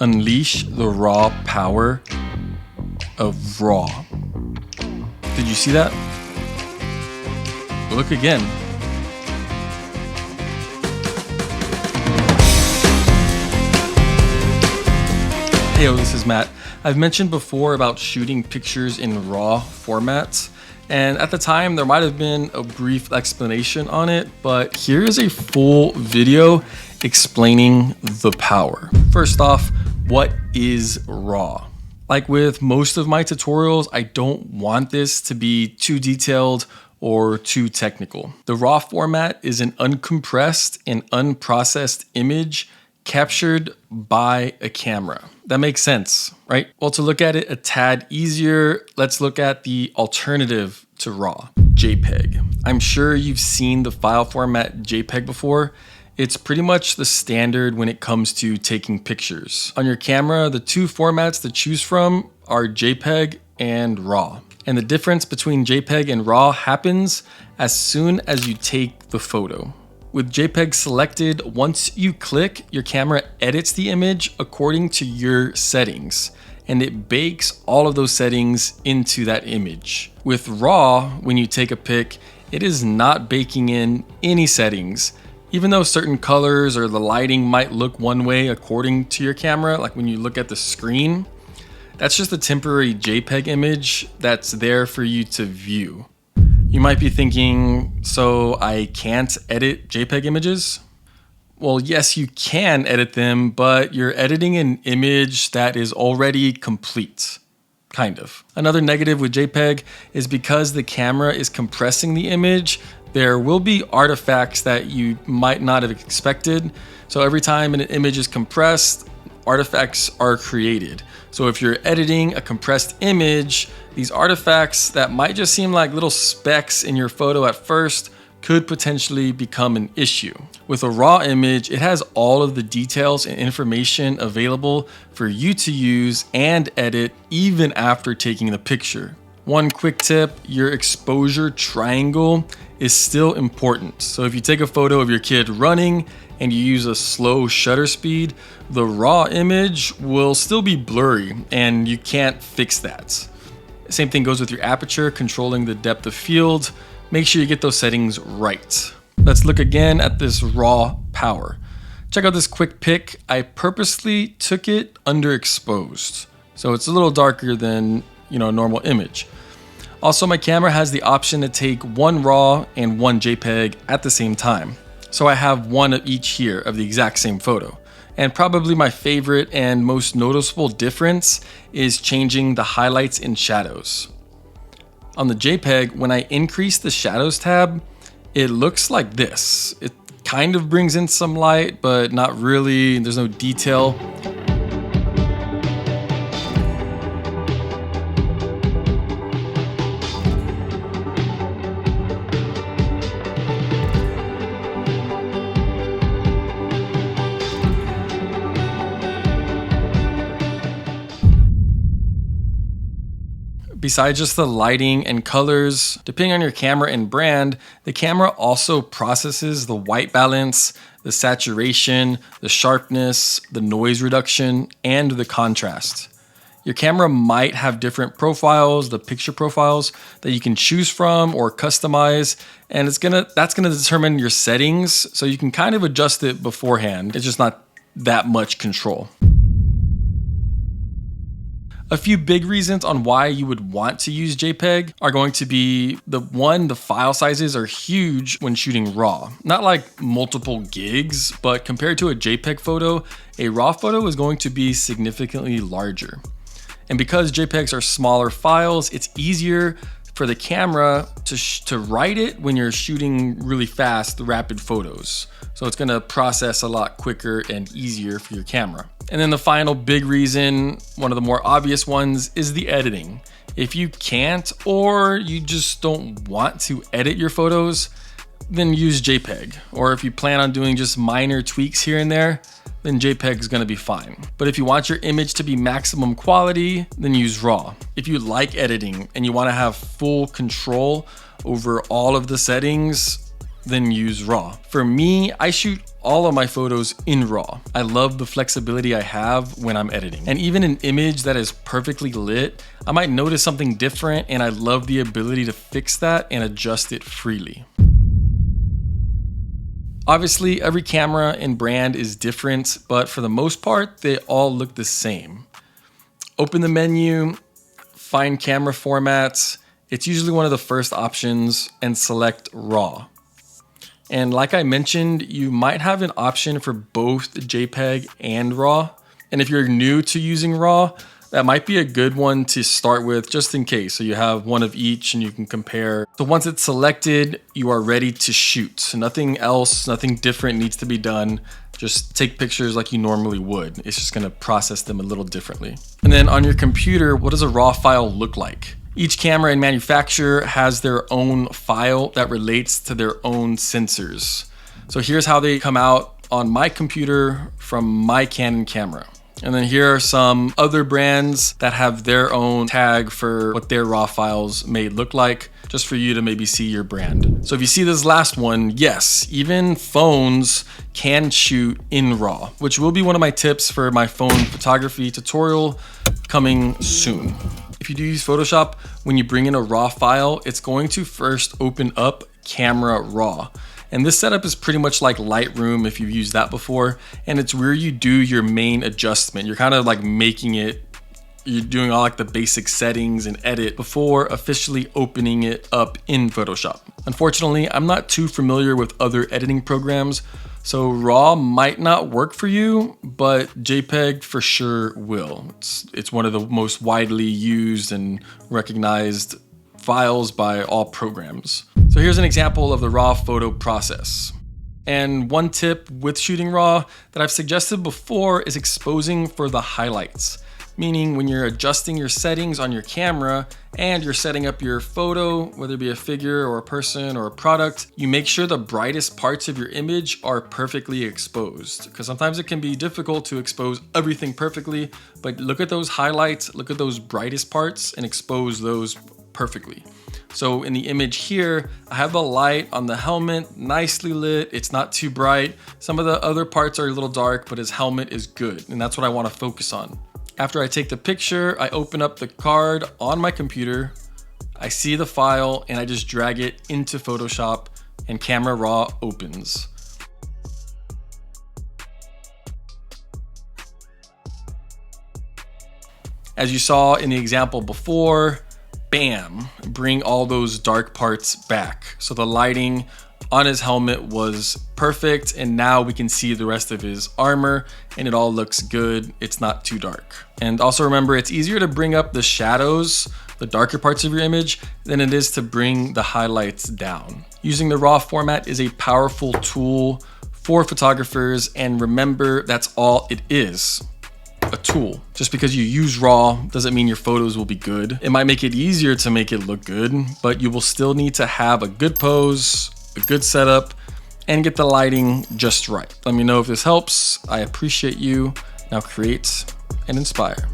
Unleash the raw power of RAW. Did you see that? Look again. Hey, this is Matt. I've mentioned before about shooting pictures in RAW formats, and at the time there might have been a brief explanation on it, but here is a full video explaining the power. First off, what is RAW? Like with most of my tutorials, I don't want this to be too detailed or too technical. The RAW format is an uncompressed and unprocessed image captured by a camera. That makes sense, right? Well, to look at it a tad easier, let's look at the alternative to RAW, JPEG. I'm sure you've seen the file format JPEG before. It's pretty much the standard when it comes to taking pictures. On your camera, the two formats to choose from are JPEG and RAW. And the difference between JPEG and RAW happens as soon as you take the photo. With JPEG selected, once you click, your camera edits the image according to your settings, and it bakes all of those settings into that image. With RAW, when you take a pic, it is not baking in any settings. Even though certain colors or the lighting might look one way according to your camera, like when you look at the screen, that's just a temporary JPEG image that's there for you to view. You might be thinking, so I can't edit JPEG images? Well, yes, you can edit them, but you're editing an image that is already complete. Kind of. Another negative with JPEG is because the camera is compressing the image, there will be artifacts that you might not have expected. So every time an image is compressed, artifacts are created. So if you're editing a compressed image, these artifacts that might just seem like little specks in your photo at first could potentially become an issue. With a RAW image, it has all of the details and information available for you to use and edit even after taking the picture. One quick tip, your exposure triangle is still important. So if you take a photo of your kid running and you use a slow shutter speed, the RAW image will still be blurry and you can't fix that. Same thing goes with your aperture, controlling the depth of field. Make sure you get those settings right. Let's look again at this RAW power. Check out this quick pic. I purposely took it underexposed, so it's a little darker than a normal image. Also, my camera has the option to take one RAW and one JPEG at the same time. So I have one of each here of the exact same photo. And probably my favorite and most noticeable difference is changing the highlights and shadows. On the JPEG, when I increase the shadows tab, it looks like this. It kind of brings in some light, but not really. There's no detail. Besides just the lighting and colors, depending on your camera and brand, the camera also processes the white balance, the saturation, the sharpness, the noise reduction, and the contrast. Your camera might have different profiles, the picture profiles that you can choose from or customize, and that's gonna determine your settings, so you can kind of adjust it beforehand. It's just not that much control. A few big reasons on why you would want to use JPEG are going to be the file sizes are huge when shooting RAW. Not like multiple gigs, but compared to a JPEG photo, a RAW photo is going to be significantly larger. And because JPEGs are smaller files, it's easier for the camera to write it when you're shooting really fast, rapid photos. So it's gonna process a lot quicker and easier for your camera. And then the final big reason, one of the more obvious ones, is the editing. If you can't, or you just don't want to edit your photos, then use JPEG. Or if you plan on doing just minor tweaks here and there, then JPEG is gonna be fine. But if you want your image to be maximum quality, then use RAW. If you like editing and you wanna have full control over all of the settings, then use RAW. For me, I shoot all of my photos in RAW. I love the flexibility I have when I'm editing. And even an image that is perfectly lit, I might notice something different, and I love the ability to fix that and adjust it freely. Obviously, every camera and brand is different, but for the most part, they all look the same. Open the menu, find camera formats. It's usually one of the first options, and select RAW. And like I mentioned, you might have an option for both JPEG and RAW. And if you're new to using RAW, that might be a good one to start with just in case. So you have one of each and you can compare. So once it's selected, you are ready to shoot. Nothing else, nothing different needs to be done. Just take pictures like you normally would. It's just gonna process them a little differently. And then on your computer, what does a RAW file look like? Each camera and manufacturer has their own file that relates to their own sensors. So here's how they come out on my computer from my Canon camera. And then here are some other brands that have their own tag for what their RAW files may look like, just for you to maybe see your brand. So if you see this last one, yes, even phones can shoot in RAW, which will be one of my tips for my phone photography tutorial coming soon. If you do use Photoshop, when you bring in a RAW file, it's going to first open up Camera Raw. And this setup is pretty much like Lightroom if you've used that before. And it's where you do your main adjustment. You're kind of like making it, you're doing all like the basic settings and edit before officially opening it up in Photoshop. Unfortunately, I'm not too familiar with other editing programs, so RAW might not work for you, but JPEG for sure will. It's one of the most widely used and recognized files by all programs. So here's an example of the RAW photo process. And one tip with shooting RAW that I've suggested before is exposing for the highlights. Meaning when you're adjusting your settings on your camera and you're setting up your photo, whether it be a figure or a person or a product, you make sure the brightest parts of your image are perfectly exposed. Because sometimes it can be difficult to expose everything perfectly, but look at those highlights, look at those brightest parts and expose those perfectly. So in the image here, I have the light on the helmet, nicely lit. It's not too bright. Some of the other parts are a little dark, but his helmet is good. And that's what I want to focus on. After I take the picture, I open up the card on my computer. I see the file and I just drag it into Photoshop and Camera Raw opens. As you saw in the example before, bam, bring all those dark parts back. So the lighting on his helmet was perfect, and now we can see the rest of his armor and it all looks good. It's not too dark. And also remember, it's easier to bring up the shadows, the darker parts of your image, than it is to bring the highlights down. Using the RAW format is a powerful tool for photographers, and remember, that's all it is. A tool. Just because you use RAW doesn't mean your photos will be good. It might make it easier to make it look good, but you will still need to have a good pose, a good setup, and get the lighting just right. Let me know if this helps. I appreciate you. Now create and inspire.